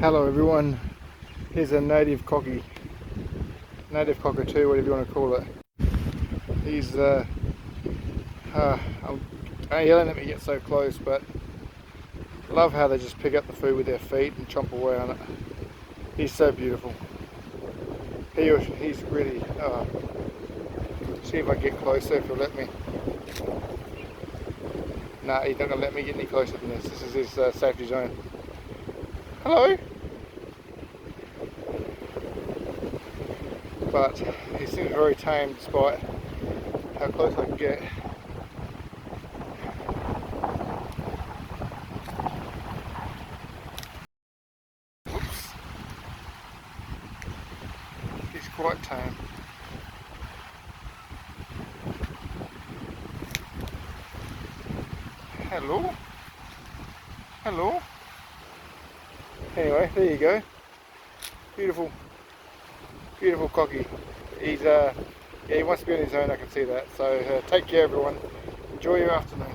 Hello everyone, here's a native cockatoo, whatever you want to call it. He's he won't let me get so close, but I love how they just pick up the food with their feet and chomp away on it. He's so beautiful. He's really, see if I get closer, if he'll let me. Nah, he's not going to let me get any closer than this. This is his safety zone. Hello! But he seems very tame despite how close I can get. Oops. He's quite tame. Hello? Hello? Anyway, there you go. Beautiful. Beautiful cocky. He's yeah, he wants to be on his own, I can see that. So take care everyone. Enjoy your afternoon.